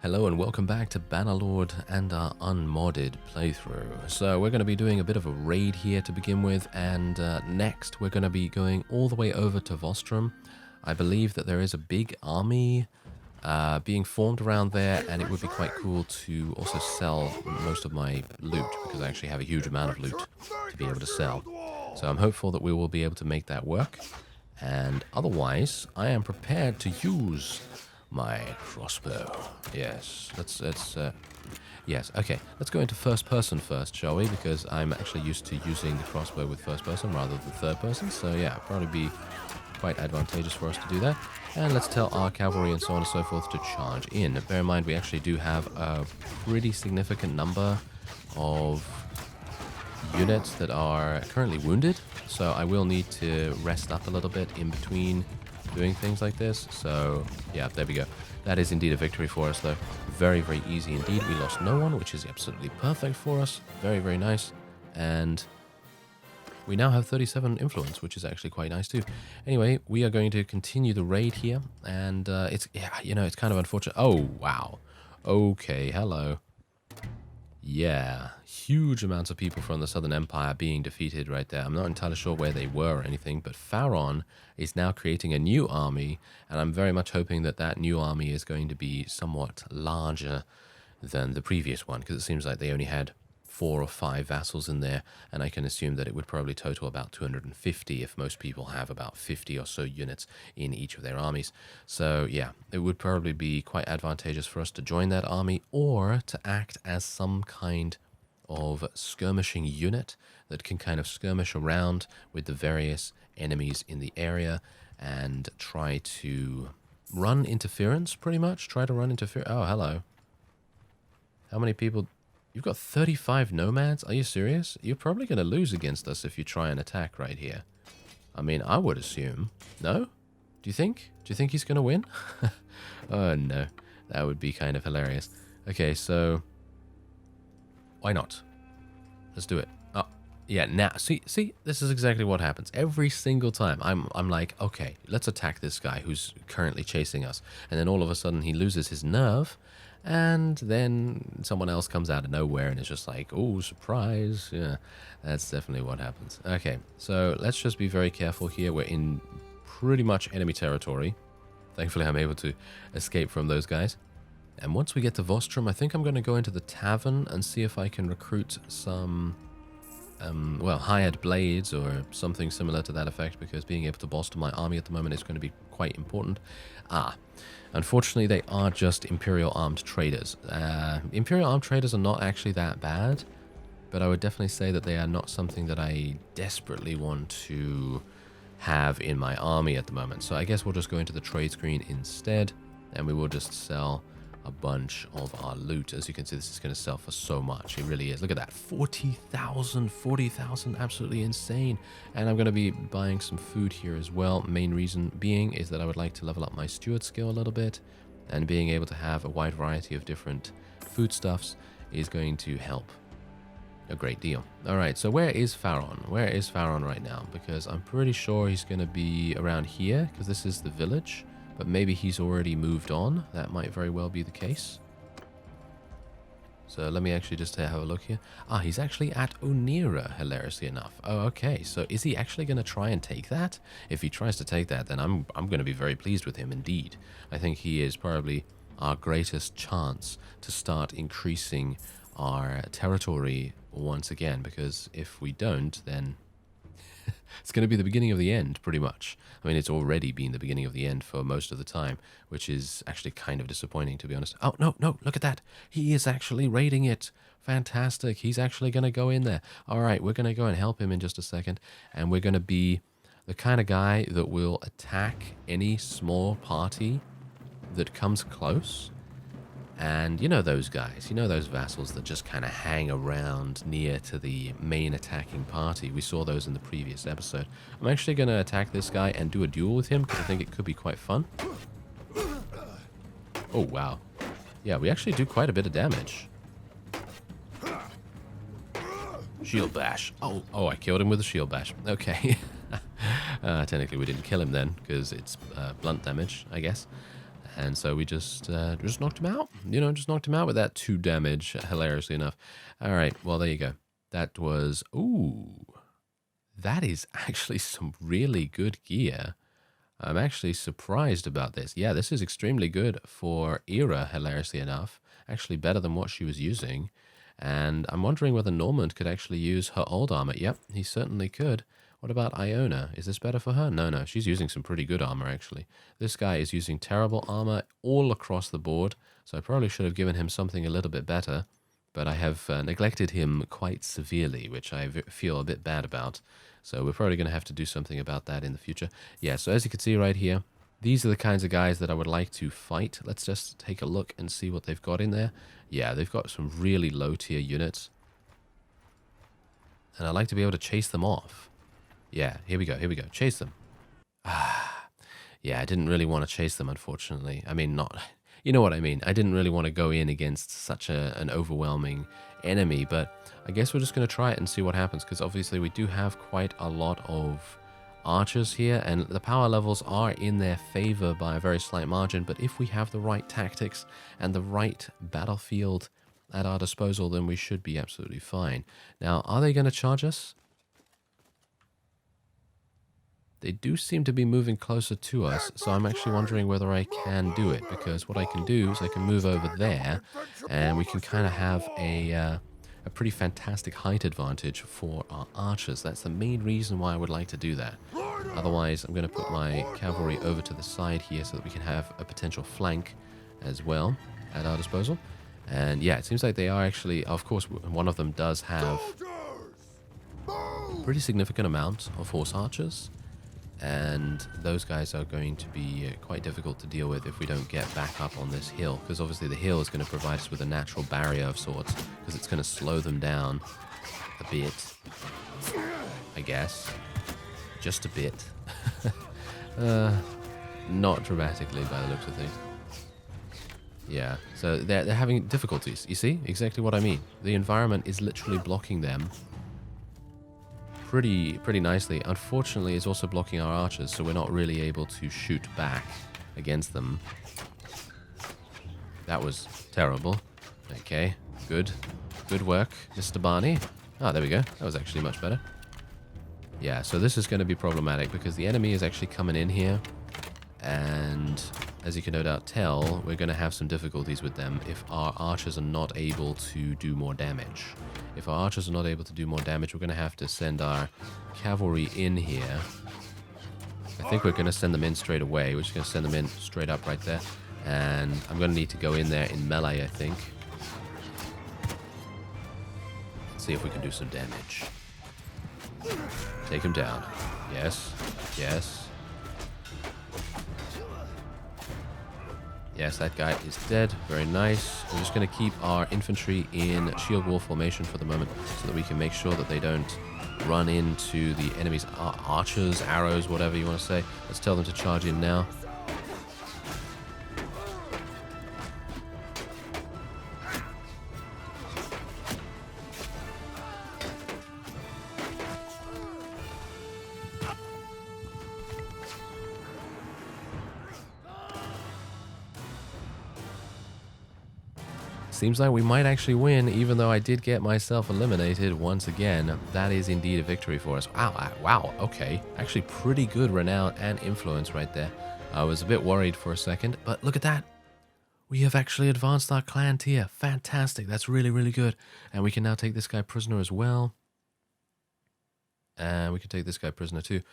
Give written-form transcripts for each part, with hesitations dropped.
Hello and welcome back to Bannerlord and our unmodded playthrough. So we're going to be doing a bit of a raid here to begin with, and next we're going to be going all the way over to Vostrum. I believe that there is a big army being formed around there, and it would be quite cool to also sell most of my loot, because I actually have a huge amount of loot to be able to sell. So I'm hopeful that we will be able to make that work, and otherwise I am prepared to use my crossbow. Yes, yes, okay. Let's go into first person first, shall we? Because I'm actually used to using the crossbow with first person rather than third person. So yeah, probably be quite advantageous for us to do that. And let's tell our cavalry and so on and so forth to charge in. Bear in mind, we actually do have a pretty significant number of units that are currently wounded. So I will need to rest up a little bit in between doing things like this. So yeah, there we go. That is indeed a victory for us though. Very, very easy indeed. We lost no one, which is absolutely perfect for us. Very, very nice. And we now have 37 influence, which is actually quite nice too. Anyway, we are going to continue the raid here, and it's, yeah, you know, it's kind of unfortunate. Oh wow. Okay, hello. Yeah, huge amounts of people from the Southern Empire being defeated right there. I'm not entirely sure where they were or anything, but Pharaon is now creating a new army, and I'm very much hoping that that new army is going to be somewhat larger than the previous one, because it seems like they only had 4 or 5 vassals in there, and I can assume that it would probably total about 250 if most people have about 50 or so units in each of their armies. So yeah, it would probably be quite advantageous for us to join that army, or to act as some kind of skirmishing unit that can kind of skirmish around with the various enemies in the area and try to run interference, pretty much. Try to run interference. Oh, hello. How many people? You've got 35 nomads? Are you serious? You're probably going to lose against us if you try and attack right here. I mean, I would assume. No? Do you think? Do you think he's going to win? Oh, no. That would be kind of hilarious. Okay, so why not? Let's do it. Oh, yeah, now, see, this is exactly what happens. Every single time, I'm like, okay, let's attack this guy who's currently chasing us. And then all of a sudden, he loses his nerve. And then someone else comes out of nowhere and it's just like, oh, surprise. Yeah, that's definitely what happens. Okay, so let's just be very careful here. We're in pretty much enemy territory. Thankfully, I'm able to escape from those guys. And once we get to Vostrum, I think I'm going to go into the tavern and see if I can recruit some, well, hired blades or something similar to that effect, because being able to bolster my army at the moment is going to be quite important. Unfortunately, they are just Imperial armed traders. Imperial armed traders are not actually that bad, but I would definitely say that they are not something that I desperately want to have in my army at the moment. So I guess we'll just go into the trade screen instead, and we will just sell a bunch of our loot. As you can see, this is going to sell for so much. It really is. Look at that. 40,000, absolutely insane. And I'm going to be buying some food here as well. Main reason being is that I would like to level up my steward skill a little bit, and being able to have a wide variety of different foodstuffs is going to help a great deal. All right, so where is Pharaon? Where is Pharaon right now? Because I'm pretty sure he's going to be around here, because this is the village. But maybe he's already moved on. That might very well be the case. So let me actually just have a look here. Ah, he's actually at Onira, hilariously enough. Oh, okay. So is he actually going to try and take that? If he tries to take that, then I'm going to be very pleased with him indeed. I think he is probably our greatest chance to start increasing our territory once again. Because if we don't, then it's going to be the beginning of the end, pretty much. I mean, it's already been the beginning of the end for most of the time, which is actually kind of disappointing, to be honest. Oh, no, look at that. He is actually raiding it. Fantastic. He's actually going to go in there. All right, we're going to go and help him in just a second, and we're going to be the kind of guy that will attack any small party that comes close. And you know those guys, you know those vassals that just kind of hang around near to the main attacking party. We saw those in the previous episode. I'm actually going to attack this guy and do a duel with him, because I think it could be quite fun. Oh, wow. Yeah, we actually do quite a bit of damage. Shield bash. Oh, I killed him with a shield bash. Okay. Technically, we didn't kill him then, because it's blunt damage, I guess. And so we just knocked him out. You know, just knocked him out with that 2 damage, hilariously enough. All right, well, there you go. That was... Ooh. That is actually some really good gear. I'm actually surprised about this. Yeah, this is extremely good for Era, hilariously enough. Actually better than what she was using. And I'm wondering whether Normand could actually use her old armor. Yep, he certainly could. What about Iona? Is this better for her? No, she's using some pretty good armor, actually. This guy is using terrible armor all across the board, so I probably should have given him something a little bit better, but I have neglected him quite severely, which I feel a bit bad about. So we're probably going to have to do something about that in the future. Yeah, so as you can see right here, these are the kinds of guys that I would like to fight. Let's just take a look and see what they've got in there. Yeah, they've got some really low-tier units. And I'd like to be able to chase them off. Yeah, here we go, chase them. Yeah, I didn't really want to chase them, unfortunately. I mean, not... You know what I mean. I didn't really want to go in against such an overwhelming enemy, but I guess we're just going to try it and see what happens, because obviously we do have quite a lot of archers here, and the power levels are in their favor by a very slight margin, but if we have the right tactics and the right battlefield at our disposal, then we should be absolutely fine. Now, are they going to charge us? They do seem to be moving closer to us, so I'm actually wondering whether I can do it, because what I can do is I can move over there, and we can kind of have a pretty fantastic height advantage for our archers. That's the main reason why I would like to do that. Otherwise, I'm going to put my cavalry over to the side here so that we can have a potential flank as well at our disposal. And yeah, it seems like they are actually, of course, one of them does have a pretty significant amount of horse archers. And those guys are going to be quite difficult to deal with if we don't get back up on this hill, because obviously the hill is going to provide us with a natural barrier of sorts, because it's going to slow them down a bit, I guess, just a bit. Not dramatically by the looks of things. Yeah, so they're having difficulties. You see exactly what I mean. The environment is literally blocking them pretty nicely. Unfortunately, it's also blocking our archers, so we're not really able to shoot back against them. That was terrible. Okay, good work, Mr. Barney. Ah, there we go. That was actually much better. Yeah, so this is going to be problematic because the enemy is actually coming in here, and as you can no doubt tell, we're going to have some difficulties with them if our archers are not able to do more damage. If our archers are not able to do more damage, we're going to have to send our cavalry in here. I think we're going to send them in straight away. We're just going to send them in straight up right there. And I'm going to need to go in there in melee, I think. See if we can do some damage. Take him down. Yes. Yes. Yes, that guy is dead. Very nice. We're just going to keep our infantry in shield wall formation for the moment so that we can make sure that they don't run into the enemy's archers, arrows, whatever you want to say. Let's tell them to charge in now. Seems like we might actually win, even though I did get myself eliminated once again. That is indeed a victory for us. Wow, okay. Actually pretty good renown and influence right there. I was a bit worried for a second, but look at that. We have actually advanced our clan tier. Fantastic. That's really, really good. And we can now take this guy prisoner as well. And we can take this guy prisoner too.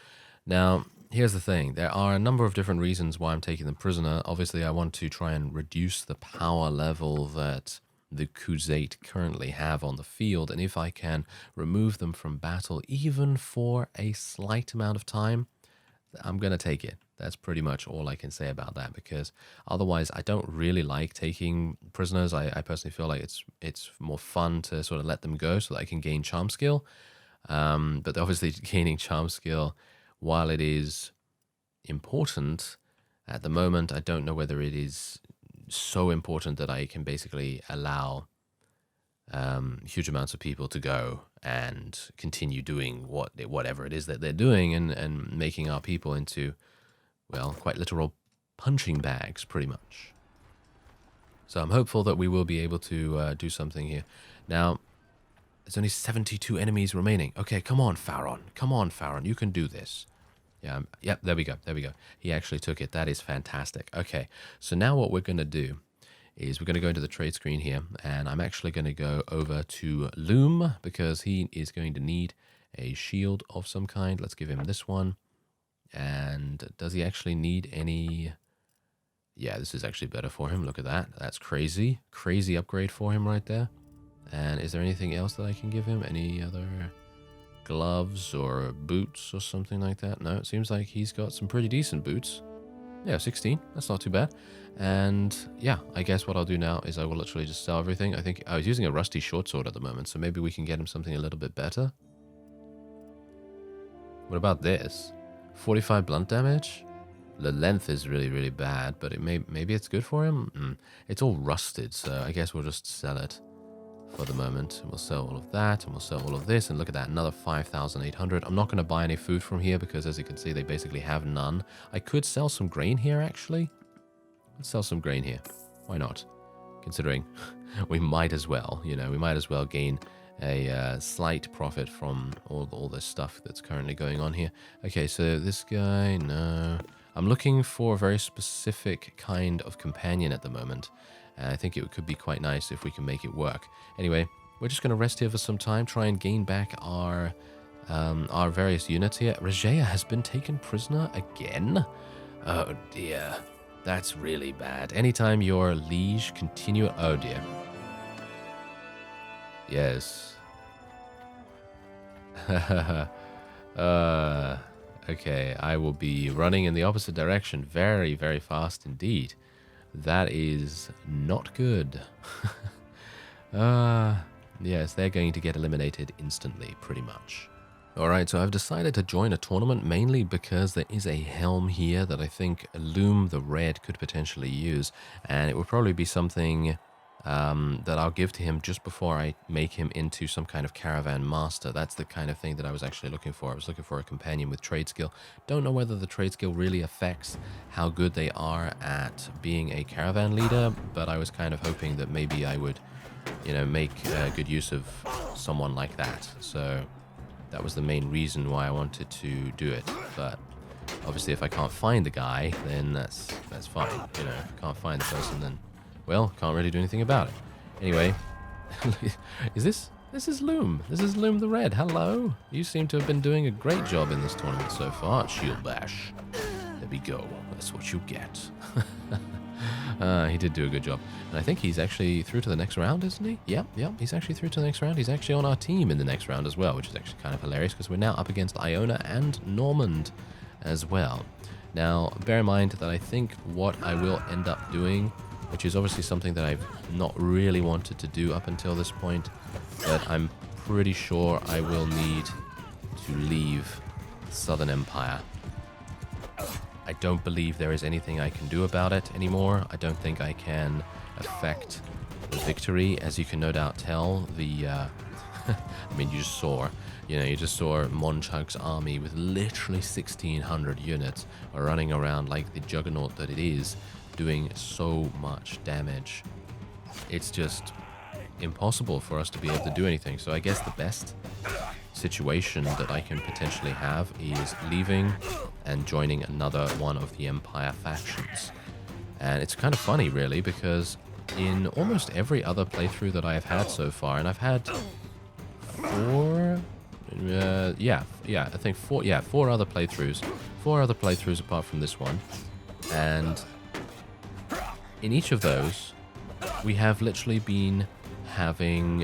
Now, here's the thing. There are a number of different reasons why I'm taking them prisoner. Obviously, I want to try and reduce the power level that the KHUZAIT currently have on the field. And if I can remove them from battle, even for a slight amount of time, I'm going to take it. That's pretty much all I can say about that, because otherwise I don't really like taking prisoners. I personally feel like it's more fun to sort of let them go so that I can gain charm skill. But obviously gaining charm skill, while it is important, at the moment, I don't know whether it is so important that I can basically allow huge amounts of people to go and continue doing whatever it is that they're doing and making our people into, well, quite literal punching bags, pretty much. So I'm hopeful that we will be able to do something here. Now, there's only 72 enemies remaining. Okay, come on, Pharaon. Come on, Pharaon. You can do this. Yeah, yep, there we go. There we go. He actually took it. That is fantastic. Okay, so now what we're going to do is we're going to go into the trade screen here, and I'm actually going to go over to Loom because he is going to need a shield of some kind. Let's give him this one. And does he actually need any... Yeah, this is actually better for him. Look at that. That's crazy. Crazy upgrade for him right there. And is there anything else that I can give him? Any other gloves or boots or something like that? No, it seems like he's got some pretty decent boots. Yeah, 16. That's not too bad. And yeah, I guess what I'll do now is I will literally just sell everything. I think I was using a rusty short sword at the moment, so maybe we can get him something a little bit better. What about this? 45 blunt damage? The length is really, really bad, but maybe it's good for him? It's all rusted, so I guess we'll just sell it for the moment. We'll sell all of that, and we'll sell all of this, and look at that, another 5,800. I'm not going to buy any food from here because, as you can see, they basically have none. I could sell some grain here, actually. Let's sell some grain here. Why not? Considering we might as well, you know, we might as well gain a slight profit from all this stuff that's currently going on here. Okay, so this guy, no. I'm looking for a very specific kind of companion at the moment. And I think it could be quite nice if we can make it work. Anyway, we're just going to rest here for some time, try and gain back our various units here. Regea has been taken prisoner again? Oh dear, that's really bad. Anytime your liege continue... Oh dear. Yes. Okay, I will be running in the opposite direction very, very fast indeed. That is not good. Yes, they're going to get eliminated instantly, pretty much. Alright, so I've decided to join a tournament mainly because there is a helm here that I think Loom the Red could potentially use. And it would probably be something that I'll give to him just before I make him into some kind of caravan master. That's the kind of thing that I was actually looking for. I was looking for a companion with trade skill. Don't know whether the trade skill really affects how good they are at being a caravan leader, but I was kind of hoping that maybe I would, you know, make good use of someone like that. So that was the main reason why I wanted to do it. But obviously if I can't find the guy, then that's fine. You know, if I can't find the person, then well, can't really do anything about it. Anyway, this is Loom. This is Loom the Red. Hello. You seem to have been doing a great job in this tournament so far. Shield bash. There we go. That's what you get. He did do a good job. And I think he's actually through to the next round, isn't he? Yep, he's actually through to the next round. He's actually on our team in the next round as well, which is actually kind of hilarious because we're now up against Iona and Normand as well. Now, bear in mind that I think what I will end up doing, which is obviously something that I've not really wanted to do up until this point, but I'm pretty sure I will need to leave Southern Empire. I don't believe there is anything I can do about it anymore. I don't think I can affect the victory, as you can no doubt tell. I mean, you just saw Monchug's army with literally 1,600 units running around like the juggernaut that it is, doing so much damage. It's just impossible for us to be able to do anything. So I guess the best situation that I can potentially have is leaving and joining another one of the Empire factions. And it's kind of funny, really, because in almost every other playthrough that I have had so far, and I've had four other playthroughs apart from this one, and in each of those, we have literally been having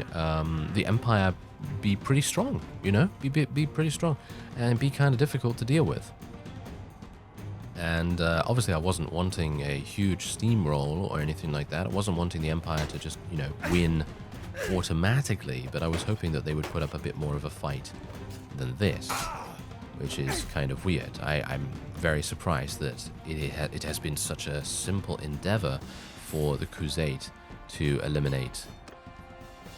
the Empire be pretty strong, you know? Be pretty strong and be kind of difficult to deal with. And obviously I wasn't wanting a huge steamroll or anything like that. I wasn't wanting the Empire to just, you know, win automatically, but I was hoping that they would put up a bit more of a fight than this, which is kind of weird. I'm very surprised that it has been such a simple endeavor for the KHUZAIT to eliminate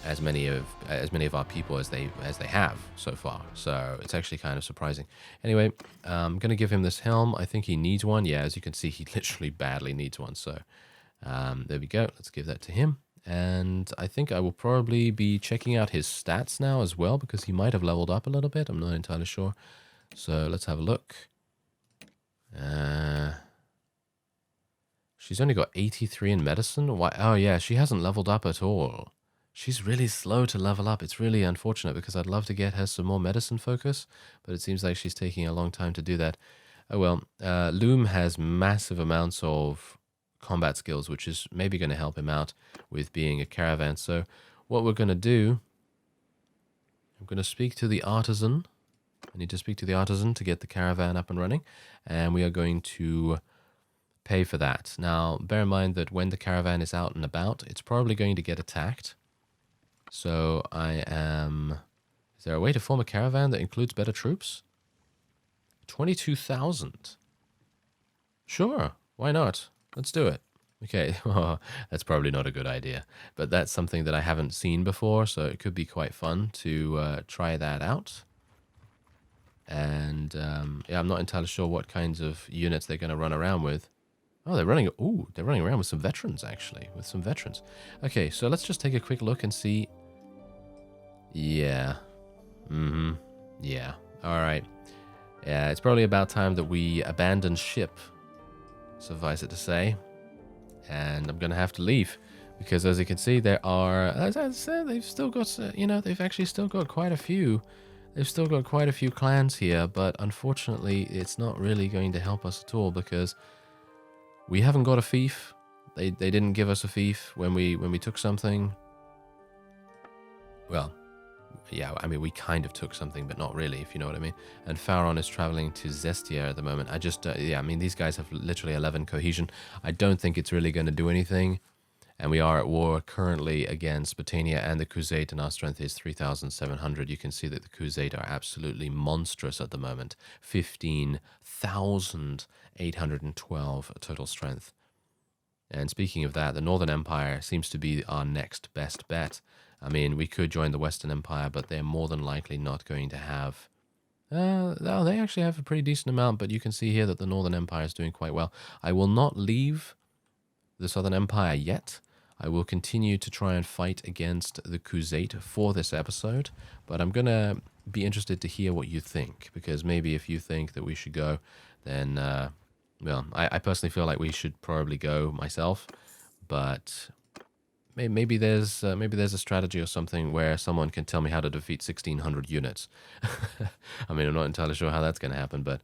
as many of our people as they have so far. So it's actually kind of surprising. Anyway, I'm gonna give him this helm. I think he needs one. Yeah, as you can see, he literally badly needs one. So there we go. Let's give that to him. And I think I will probably be checking out his stats now as well, because he might have leveled up a little bit. I'm not entirely sure. So let's have a look. She's only got 83 in medicine. Why? Oh yeah, she hasn't leveled up at all. She's really slow to level up. It's really unfortunate because I'd love to get her some more medicine focus, but it seems like she's taking a long time to do that. Oh well, Loom has massive amounts of combat skills, which is maybe going to help him out with being a caravan. So what we're going to do, I'm going to speak to the artisan. I need to speak to the artisan to get the caravan up and running, and we are going to pay for that. Now, bear in mind that when the caravan is out and about, it's probably going to get attacked. So is there a way to form a caravan that includes better troops? 22,000. Sure, why not? Let's do it. Okay, that's probably not a good idea, but that's something that I haven't seen before, so it could be quite fun to try that out. And yeah, I'm not entirely sure what kinds of units they're going to run around with. Oh, they're running around with some veterans, actually, Okay, so let's just take a quick look and see. Yeah. Yeah. All right. Yeah, it's probably about time that we abandon ship, suffice it to say. And I'm going to have to leave because, as you can see, there are, as I said, they've still got, they've actually still got quite a few. They've still got quite a few clans here, but unfortunately, it's not really going to help us at all because we haven't got a fief. They didn't give us a fief when we took something. Well, yeah, I mean, we kind of took something, but not really, if you know what I mean. And Pharaon is traveling to Zestia at the moment. I just, yeah, I mean, these guys have literally 11 cohesion. I don't think it's really going to do anything. And we are at war currently against Botania and the KHUZAIT, and our strength is 3,700. You can see that the KHUZAIT are absolutely monstrous at the moment. 15,812 total strength. And speaking of that, the Northern Empire seems to be our next best bet. I mean, we could join the Western Empire, but they're more than likely not going to have... no, they actually have a pretty decent amount, but you can see here that the Northern Empire is doing quite well. I will not leave the Southern Empire yet. I will continue to try and fight against the KHUZAIT for this episode, but I'm going to be interested to hear what you think, because maybe if you think that we should go, then, well, I personally feel like we should probably go myself, but maybe there's a strategy or something where someone can tell me how to defeat 1,600 units. I mean, I'm not entirely sure how that's going to happen, but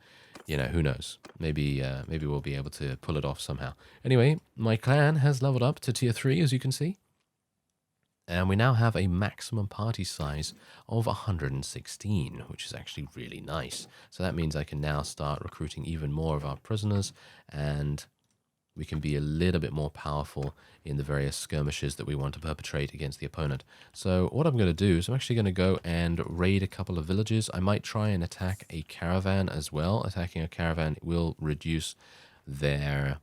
you know, who knows? Maybe we'll be able to pull it off somehow. Anyway, my clan has leveled up to tier 3, as you can see. And we now have a maximum party size of 116, which is actually really nice. So that means I can now start recruiting even more of our prisoners, and we can be a little bit more powerful in the various skirmishes that we want to perpetrate against the opponent. So what I'm going to do is I'm actually going to go and raid a couple of villages. I might try and attack a caravan as well. Attacking a caravan will reduce their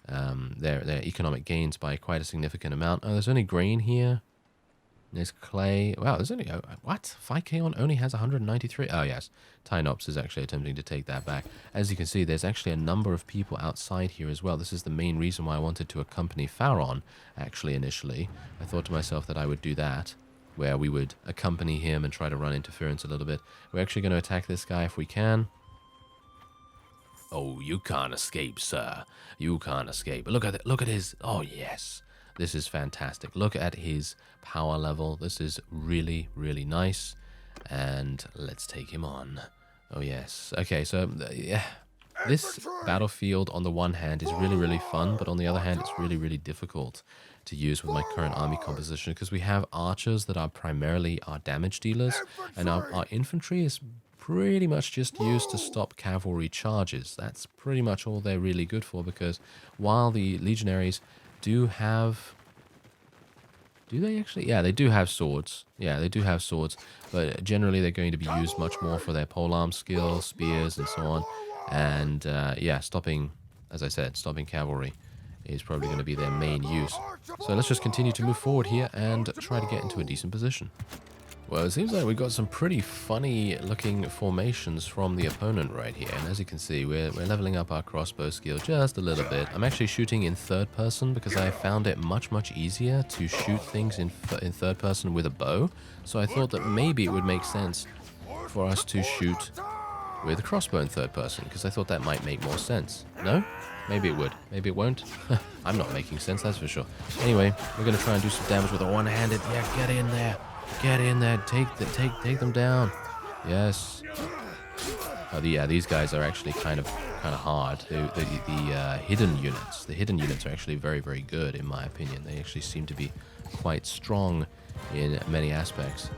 economic gains by quite a significant amount. Oh, there's only grain here. There's clay. Wow, there's only... what? 5k only has 193? Oh, yes. Tynops is actually attempting to take that back. As you can see, there's actually a number of people outside here as well. This is the main reason why I wanted to accompany Pharaon, actually, initially. I thought to myself that I would do that, where we would accompany him and try to run interference a little bit. We're actually going to attack this guy if we can. Oh, you can't escape, sir. You can't escape. Look at it. Look at his... oh, yes. This is fantastic. Look at his power level. This is really, really nice. And let's take him on. Oh, yes. Okay, so, yeah. This battlefield, on the one hand, is really, really fun. But on the other hand, it's really, really difficult to use with my current army composition. Because we have archers that are primarily our damage dealers. And our infantry is pretty much just used to stop cavalry charges. That's pretty much all they're really good for. Because while the legionaries... do have... do they actually? Yeah, they do have swords. Yeah, they do have swords. But generally they're going to be used much more for their polearm skills, spears, and so on. And, yeah, stopping, as I said, stopping cavalry. is probably going to be their main use. So let's just continue to move forward here and try to get into a decent position. Well, it seems like we've got some pretty funny looking formations from the opponent right here. And as you can see, we're leveling up our crossbow skill just a little bit. I'm actually shooting in third person because I found it much easier to shoot things in third person with a bow. So I thought that maybe it would make sense for us to shoot with a crossbow in third person, because I thought that might make more sense. No? Maybe it would. Maybe it won't. I'm not making sense, that's for sure. Anyway, we're going to try and do some damage with a one-handed. Yeah, get in there. Get in there. Take them down. Yes. Oh, yeah, these guys are actually kind of hard. The hidden units. The hidden units are actually very good, in my opinion. They actually seem to be quite strong in many aspects.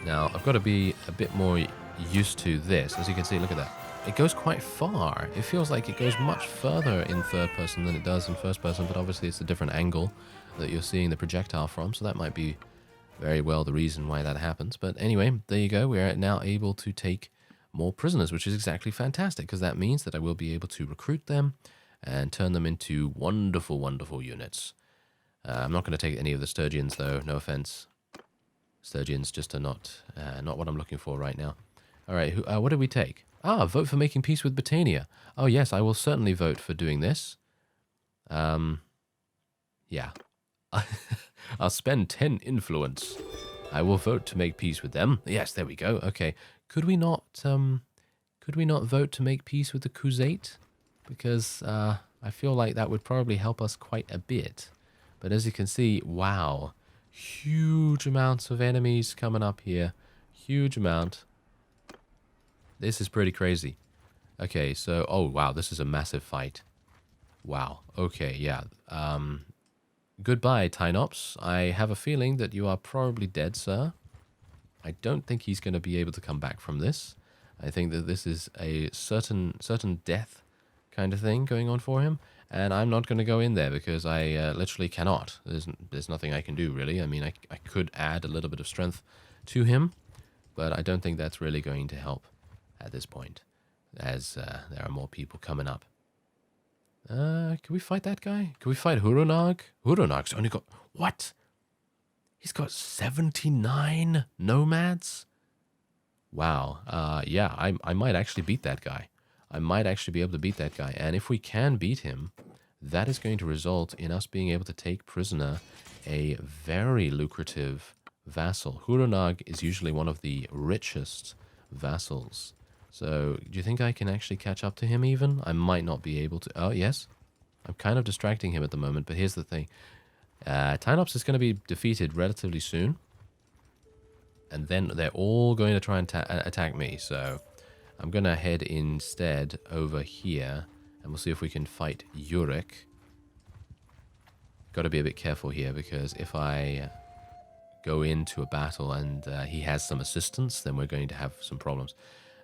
Now, I've got to be a bit more used to this. As you can see, look at that. It goes quite far. It feels like it goes much further in third person than it does in first person, but obviously it's a different angle that you're seeing the projectile from, so that might be very well the reason why that happens. But anyway, there you go. We are now able to take more prisoners, which is exactly fantastic, because that means that I will be able to recruit them and turn them into wonderful units. I'm not going to take any of the Sturgeons, though. No offense. Sturgeons just are not what I'm looking for right now. All right, what did we take? Ah, vote for making peace with Britannia. Oh, yes, I will certainly vote for doing this. Yeah. I'll spend 10 influence. I will vote to make peace with them. Yes, there we go. Okay. Could we not vote to make peace with the KHUZAIT? Because I feel like that would probably help us quite a bit. But as you can see, wow. Huge amounts of enemies coming up here. Huge amount. This is pretty crazy. Okay, so... Oh, wow, this is a massive fight. Wow. Okay, yeah. Goodbye, Tynops. I have a feeling that you are probably dead, sir. I don't think he's going to be able to come back from this. I think that this is a certain death kind of thing going on for him. And I'm not going to go in there because I literally cannot. There's nothing I can do, really. I mean, I could add a little bit of strength to him, but I don't think that's really going to help at this point, as there are more people coming up. Can we fight that guy? Can we fight Huronag? Huronag's only got... What? He's got 79 nomads? Wow. Yeah, I might actually beat that guy. I might actually be able to beat that guy. And if we can beat him, that is going to result in us being able to take prisoner a very lucrative vassal. Huronag is usually one of the richest vassals. So, do you think I can actually catch up to him even? I might not be able to. Oh, yes. I'm kind of distracting him at the moment, but here's the thing. Tynops is going to be defeated relatively soon. And then they're all going to try and attack me, so I'm going to head instead over here, and we'll see if we can fight Yurik. Got to be a bit careful here, because if I go into a battle and he has some assistance, then we're going to have some problems.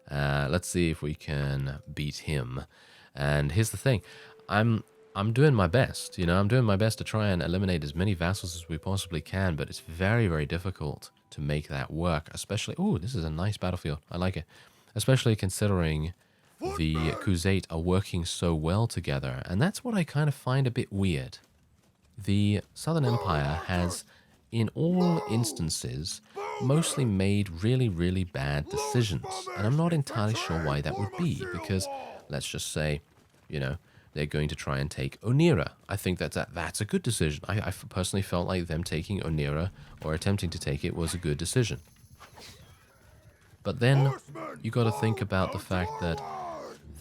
Let's see if we can beat him. And here's the thing. I'm doing my best, you know. I'm doing my best to try and eliminate as many vassals as we possibly can, but it's very difficult to make that work, especially... Oh, this is a nice battlefield. I like it. Especially considering the KHUZAIT are working so well together. And that's what I kind of find a bit weird. The Southern Empire has, in all instances, mostly made really bad decisions. And I'm not entirely sure why that would be, because let's just say, you know, they're going to try and take Onira. I think that's a good decision. I personally felt like them taking Onira, or attempting to take it, was a good decision. But then you got to think about the fact that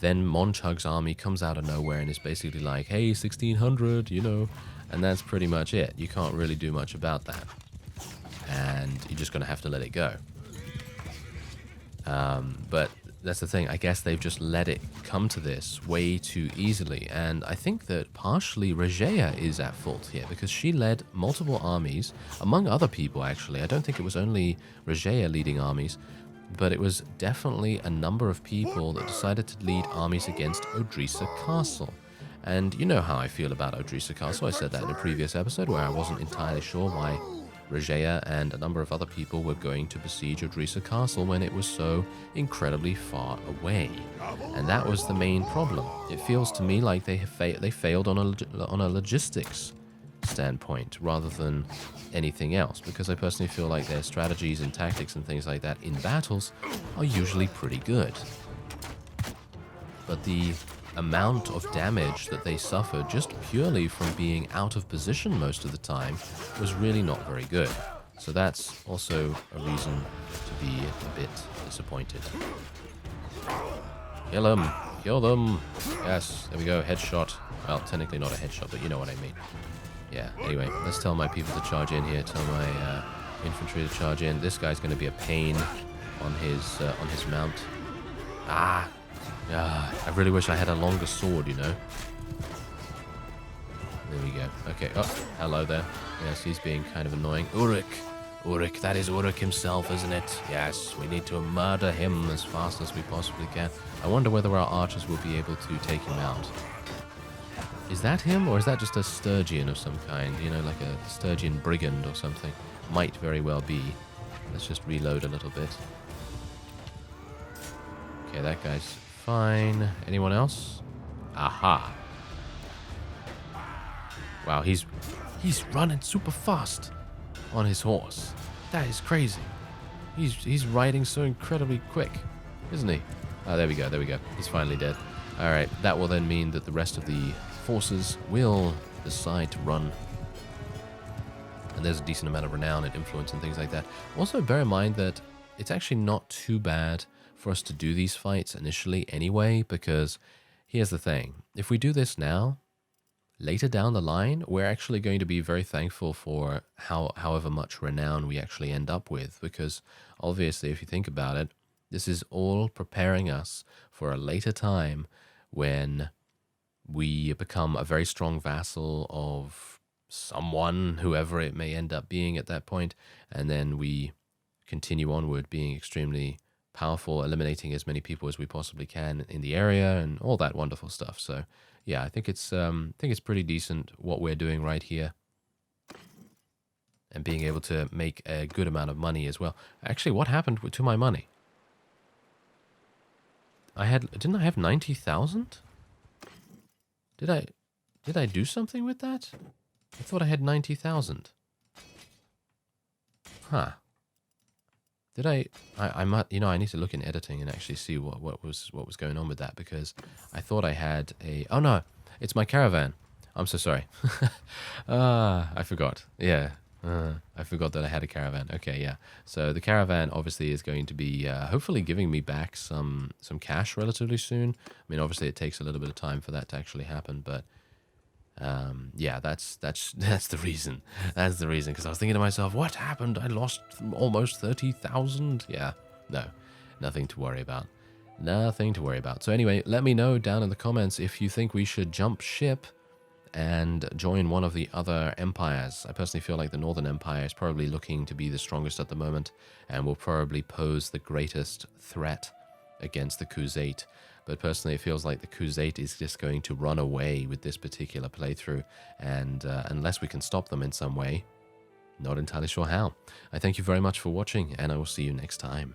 then Monchug's army comes out of nowhere and is basically like, hey, 1600, you know, and that's pretty much it. You can't really do much about that. And you're just going to have to let it go. But that's the thing. I guess they've just let it come to this way too easily. And I think that partially Regea is at fault here, because she led multiple armies, among other people, actually. I don't think it was only Regea leading armies, but it was definitely a number of people that decided to lead armies against Odrisa Castle. And you know how I feel about Odrisa Castle. I said that in a previous episode where I wasn't entirely sure why Regea and a number of other people were going to besiege Odrisa Castle when it was so incredibly far away. And that was the main problem. It feels to me like they failed on a logistics standpoint rather than anything else, because I personally feel like their strategies and tactics and things like that in battles are usually pretty good. But the amount of damage that they suffered just purely from being out of position most of the time was really not very good. So that's also a reason to be a bit disappointed. Kill them! Kill them! Yes, there we go, headshot. Well, technically not a headshot, but you know what I mean. Yeah, anyway, let's tell my people to charge in here, tell my infantry to charge in. This guy's going to be a pain on his mount. I really wish I had a longer sword, you know. There we go. Okay, oh, hello there. Yes, he's being kind of annoying. Urik, that is Urik himself, isn't it? Yes, we need to murder him as fast as we possibly can. I wonder whether our archers will be able to take him out. Is that him, or is that just a Sturgian of some kind? You know, like a Sturgian brigand or something. Might very well be. Let's just reload a little bit. Okay, that guy's fine. Anyone else? Aha. Wow, he's running super fast on his horse. That is crazy. He's riding so incredibly quick, isn't he? Oh, there we go, there we go. He's finally dead. All right, that will then mean that the rest of the forces will decide to run. And there's a decent amount of renown and influence and things like that. Also, bear in mind that it's actually not too bad for us to do these fights initially anyway, because here's the thing. If we do this now, later down the line, we're actually going to be very thankful for however much renown we actually end up with, because obviously, if you think about it, this is all preparing us for a later time when we become a very strong vassal of someone, whoever it may end up being at that point, and then we continue onward being extremely powerful, eliminating as many people as we possibly can in the area and all that wonderful stuff. So yeah, I think it's pretty decent what we're doing right here, and being able to make a good amount of money as well. Actually, what happened to my money? Didn't I have 90,000? Did I do something with that? I thought I had 90,000. Huh. Did I might, you know, I need to look in editing and actually see what was going on with that, because I thought I had oh no, it's my caravan. I'm so sorry. I forgot. Yeah. I forgot that I had a caravan. Okay, yeah. So the caravan obviously is going to be hopefully giving me back some cash relatively soon. I mean, obviously it takes a little bit of time for that to actually happen, but yeah, that's the reason. That's the reason, because I was thinking to myself, what happened? I lost almost 30,000. Yeah, no, nothing to worry about. Nothing to worry about. So anyway, let me know down in the comments if you think we should jump ship and join one of the other empires. I personally feel like the Northern Empire is probably looking to be the strongest at the moment and will probably pose the greatest threat against the KHUZAIT. But personally, it feels like the KHUZAIT is just going to run away with this particular playthrough, and unless we can stop them in some way, not entirely sure how. I thank you very much for watching, and I will see you next time.